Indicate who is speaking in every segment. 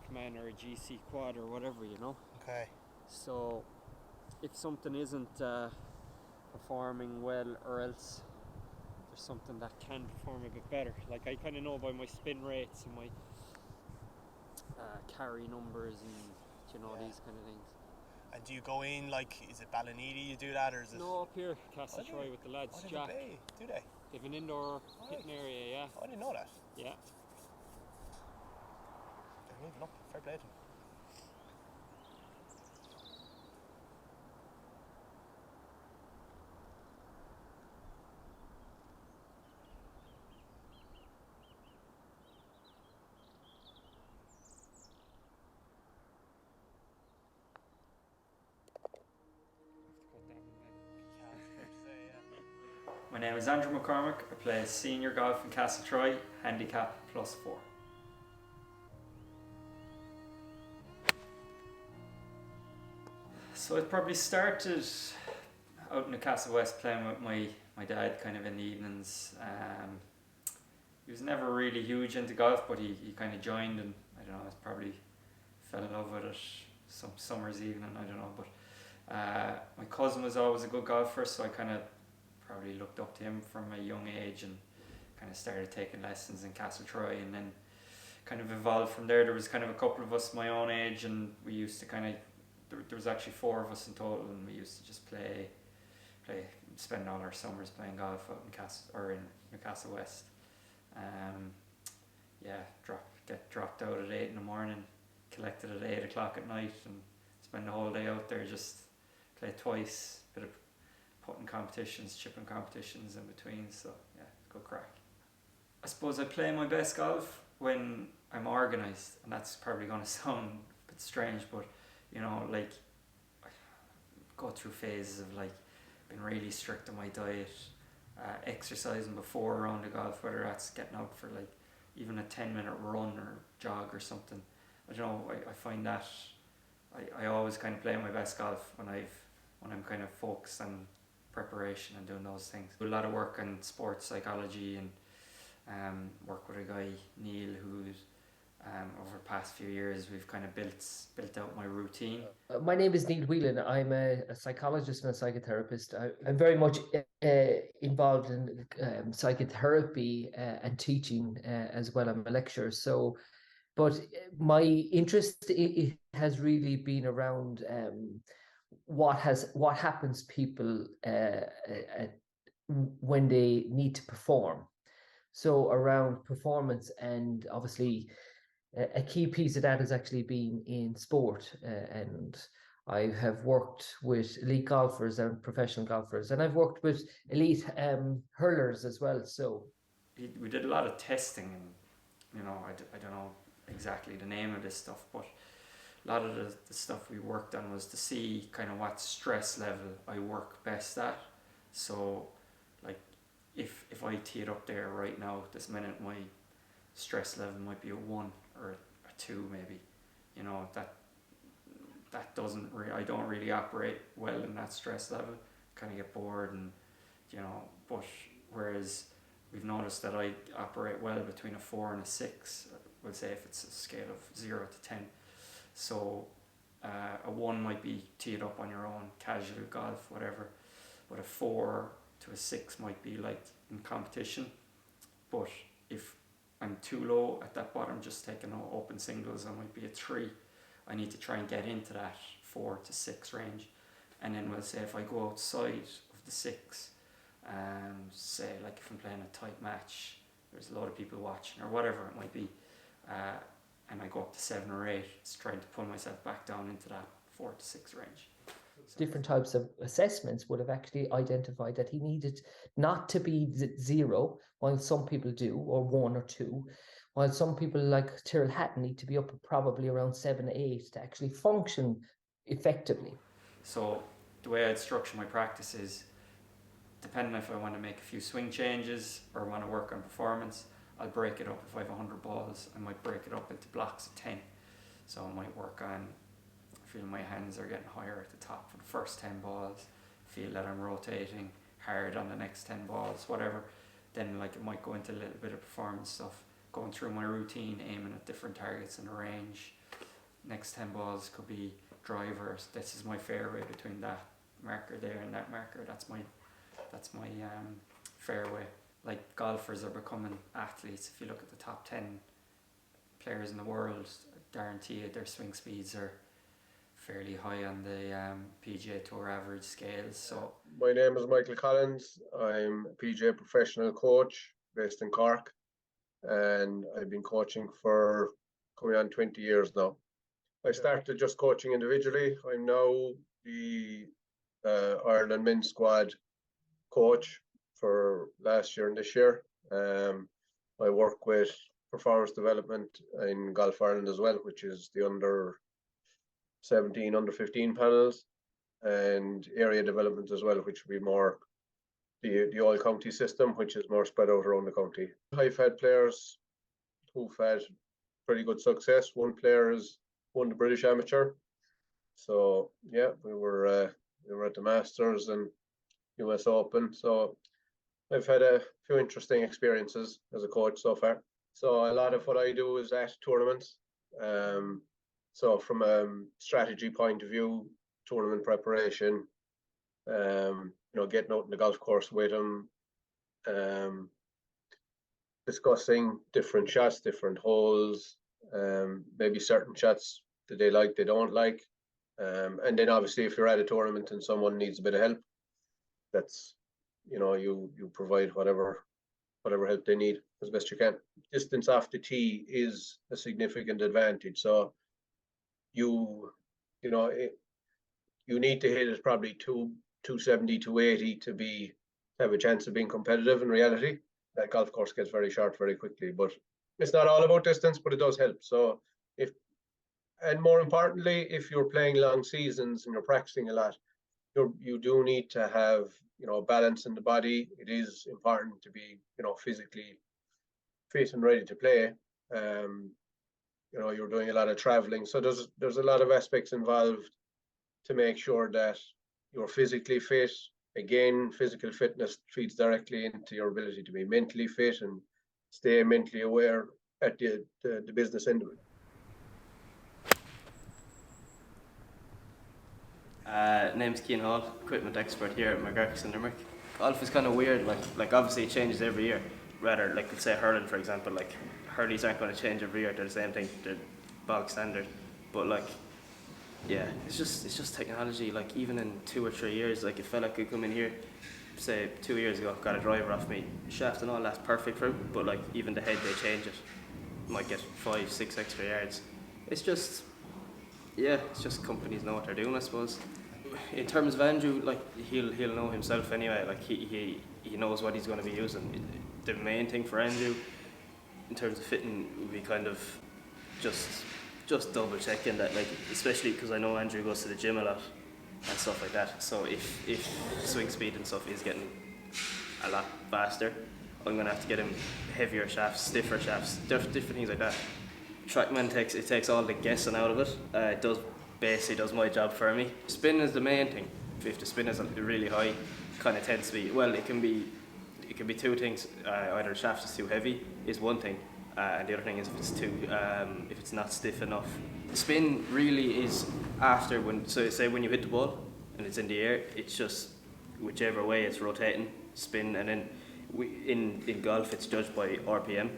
Speaker 1: Stockman or a GC quad or whatever, you know.
Speaker 2: Okay.
Speaker 1: So if something isn't performing well, or else there's something that can perform a bit better. Like I kind of know by my spin rates and my carry numbers and these kind of things.
Speaker 2: And do you go in, like, is it Ballinedy you do that, or is it?
Speaker 1: No, up here, Castletroy with the lads.
Speaker 2: Oh,
Speaker 1: Jack.
Speaker 2: Bay, do they?
Speaker 1: They have an indoor hitting area, yeah.
Speaker 2: Oh, I didn't know that.
Speaker 1: Yeah.
Speaker 2: They're moving up. Fair play to them.
Speaker 1: My name is Andrew McCormack. I play senior golf in Castletroy, handicap +4. So it probably started out in the Castle West playing with my dad kind of in the evenings. He was never really huge into golf, but he kind of joined, and I don't know, I probably fell in love with it some summer's evening, I don't know. But my cousin was always a good golfer, so I kind of probably looked up to him from a young age and kind of started taking lessons in Castletroy, and then kind of evolved from there. There was kind of a couple of us my own age, and we used to kind of, there was actually 4 of us in total, and we used to just spend all our summers playing golf out in Newcastle West. Get dropped out at 8 in the morning, collected at 8 o'clock at night, and spend the whole day out there, just play twice, bit of putting competitions, chipping competitions in between. So yeah, good crack. I suppose I play my best golf when I'm organised, and that's probably going to sound a bit strange, but like, I go through phases of like being really strict on my diet, exercising before a round of golf, whether that's getting out for like even a 10-minute run or jog or something. I don't know, I find that I always kind of play my best golf when I'm kind of focused on preparation and doing those things. Do a lot of work on sports psychology, and work with a guy, Neil, who's over the past few years we've kind of built out my routine.
Speaker 3: My name is Neil Whelan. I'm a psychologist and a psychotherapist. I'm very much involved in psychotherapy and teaching as well. I'm a lecturer. So, but my interest has really been around what happens people when they need to perform. So around performance, and obviously a key piece of that has actually been in sport, and I have worked with elite golfers and professional golfers, and I've worked with elite hurlers as well. So
Speaker 1: we did a lot of testing, and I don't know exactly the name of this stuff, but a lot of the stuff we worked on was to see kind of what stress level I work best at. So like if I tee it up there right now this minute, my stress level might be a 1 or a 2 maybe. That doesn't really, I don't really operate well in that stress level. Kind of get bored, and but whereas we've noticed that I operate well between a 4 and a 6. We'll say if it's a scale of 0 to 10. So a 1 might be teed up on your own, casual golf, whatever. But a 4 to a 6 might be like in competition. But if I'm too low at that bottom, just taking open singles, I might be a 3. I need to try and get into that 4 to 6 range. And then we'll say if I go outside of the 6, say like if I'm playing a tight match, there's a lot of people watching or whatever it might be, and I go up to 7 or 8, it's trying to pull myself back down into that 4 to 6 range.
Speaker 3: Different types of assessments would have actually identified that he needed not to be 0, while some people do, or 1 or 2, while some people like Tyrrell Hatton need to be up probably around 7 or 8 to actually function effectively.
Speaker 1: So the way I'd structure my practice is, depending if I want to make a few swing changes or want to work on performance, I'll break it up. If I have 100 balls, I might break it up into blocks of 10. So I might work on, feel my hands are getting higher at the top for the first 10 balls, feel that I'm rotating hard on the next 10 balls, whatever. Then like it might go into a little bit of performance stuff. going through my routine, aiming at different targets in the range. Next 10 balls could be drivers. This is my fairway between that marker there and that marker. That's my fairway. Like, golfers are becoming athletes. If you look at the top 10 players in the world, I guarantee you their swing speeds are fairly high on the PGA Tour average scales. So
Speaker 4: my name is Michael Collins. I'm a PGA professional coach based in Cork, and I've been coaching for coming on 20 years now. I started just coaching individually. I'm now the Ireland men's squad coach for last year and this year. I work with performance development in Golf Ireland as well, which is the under 17, under 15 panels, and area development as well, which would be more the all county system, which is more spread out around the county. I've had players who've had pretty good success. One player has won the British Amateur. So yeah, we were at the Masters and US Open. So I've had a few interesting experiences as a coach so far. So a lot of what I do is at tournaments. So from a strategy point of view, tournament preparation, getting out in the golf course with them, discussing different shots, different holes, maybe certain shots that they like, they don't like. And then obviously if you're at a tournament and someone needs a bit of help, that's, you provide whatever help they need as best you can. Distance off the tee is a significant advantage. So you need to hit it probably 270, 280 to have a chance of being competitive. In reality, that golf course gets very short very quickly, but it's not all about distance, but it does help. So and more importantly, if you're playing long seasons and you're practicing a lot, you do need to have balance in the body. It is important to be physically fit and ready to play. You're doing a lot of traveling, so there's a lot of aspects involved to make sure that you're physically fit. Again, physical fitness feeds directly into your ability to be mentally fit and stay mentally aware at the business end of it.
Speaker 5: Name's Cian Hall, equipment expert here at McCormack in Limerick. Golf is kind of weird, like obviously it changes every year. Rather, like let's say hurling, for example, like hurleys aren't going to change every year, they're the same thing, they're bog standard. But like, yeah, it's just technology. Like even in 2 or 3 years, like a fella could come in here, say 2 years ago, got a driver off me, shaft and all that's perfect for him, but like even the head, they change it, might get 5, 6 extra yards. It's just companies know what they're doing, I suppose. In terms of Andrew, like he'll know himself anyway. Like he knows what he's going to be using. The main thing for Andrew, in terms of fitting, would be kind of just double checking that, like especially because I know Andrew goes to the gym a lot and stuff like that. So if swing speed and stuff is getting a lot faster, I'm gonna have to get him heavier shafts, stiffer shafts, different things like that. TrackMan takes all the guessing out of it. It does my job for me. Spin is the main thing. If the spin is really high, kind of tends to be, well, it can be two things. Either the shaft is too heavy is one thing, and the other thing is if it's not stiff enough. The spin really is after when you hit the ball and it's in the air, it's just whichever way it's rotating, spin, and then in golf it's judged by RPM,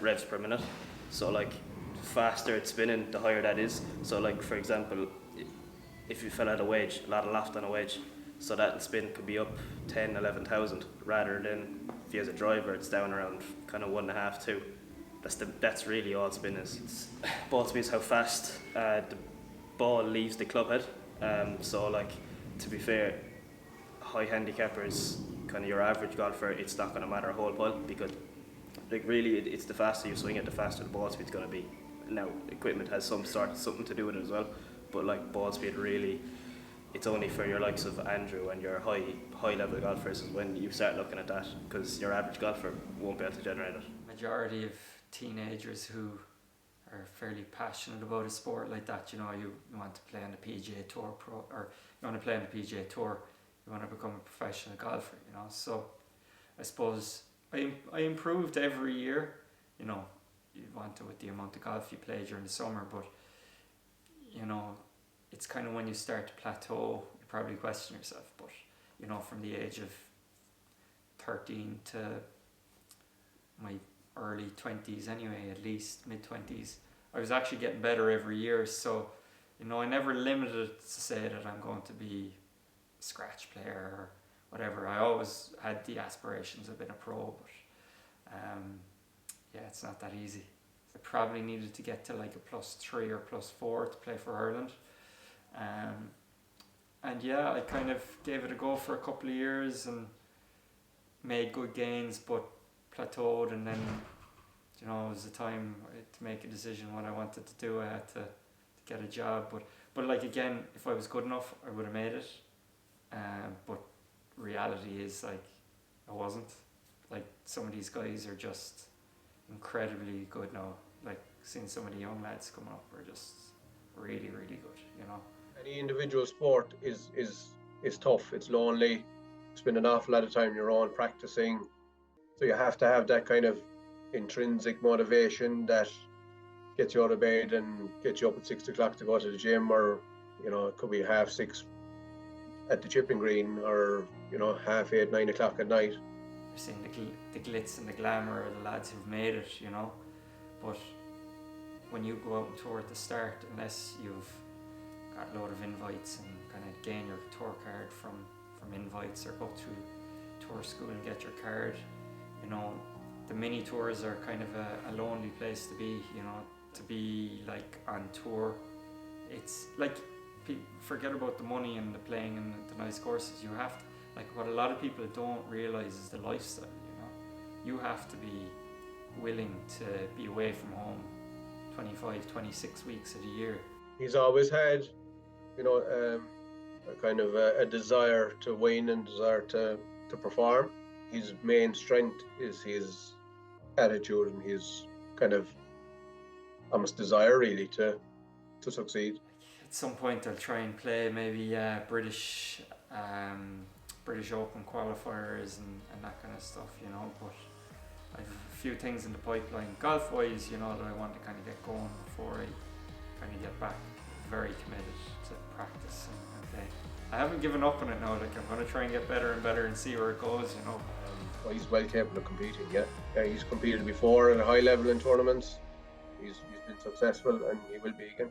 Speaker 5: revs per minute. So like faster it's spinning, the higher that is. So like for example, if you fell out a wedge, a lot of loft on a wedge, so that spin could be up 10, 11,000, rather than if you use a driver, it's down around kind of 1.5, 2. That's really all spin is. Ball speed is how fast the ball leaves the club head. So like, to be fair, high handicappers, kind of your average golfer, it's not going to matter a whole pile, because like really it's the faster you swing it, the faster the ball speed's going to be. Now equipment has something to do with it as well, but like ball speed really, it's only for your likes of Andrew and your high level golfers is when you start looking at that, because your average golfer won't be able to generate it.
Speaker 1: Majority of teenagers who are fairly passionate about a sport like that, you want to play on the PGA Tour or you want to play on the PGA Tour, you want to become a professional golfer, so I suppose I improved every year, you want to with the amount of golf you play during the summer, but you know, it's kind of when you start to plateau, you probably question yourself. But you know, from the age of 13 to my early 20s anyway, at least mid 20s, I was actually getting better every year. So you know, I never limited it to say that I'm going to be a scratch player or whatever. I always had the aspirations of being a pro, but yeah, it's not that easy. I probably needed to get to like a +3 or +4 to play for Ireland. And yeah, I kind of gave it a go for a couple of years and made good gains, but plateaued. And then, you know, it was the time to make a decision what I wanted to do. I had to get a job, but like again, if I was good enough, I would have made it. But reality is like I wasn't. Like some of these guys are just incredibly good now. Like seeing some of the young lads coming up are just really, really good. You know.
Speaker 4: Any individual sport is tough. It's lonely. Spend an awful lot of time on your own practicing. So you have to have that kind of intrinsic motivation that gets you out of bed and gets you up at 6 o'clock to go to the gym, or you know, it could be 6:30 at the chipping green, or you know, 8:30, 9 o'clock at night.
Speaker 1: You're seeing the glitz and the glamour of the lads who've made it, you know. But when you go out and tour at the start, unless you've got a load of invites and kind of gain your tour card from invites, or go to tour school and get your card, you know, the mini tours are kind of a lonely place to be, you know, to be like on tour. It's like, forget about the money and the playing and the nice courses. You have to, like, what a lot of people don't realize is the lifestyle, you know. You have to be willing to be away from home 25, 26 weeks of the year.
Speaker 4: He's always had, you know, a kind of a desire to win and desire to perform. His main strength is his attitude and his kind of almost desire really to succeed.
Speaker 1: At some point I'll try and play maybe British Open qualifiers and that kind of stuff, you know, but I've a few things in the pipeline golf wise, you know, that I want to kind of get going before I kind of get back very committed to practice and play. I haven't given up on it now, like I'm going to try and get better and better and see where it goes, you know.
Speaker 4: Well, he's well capable of competing, yeah. He's competed before at a high level in tournaments. He's been successful and he will be again.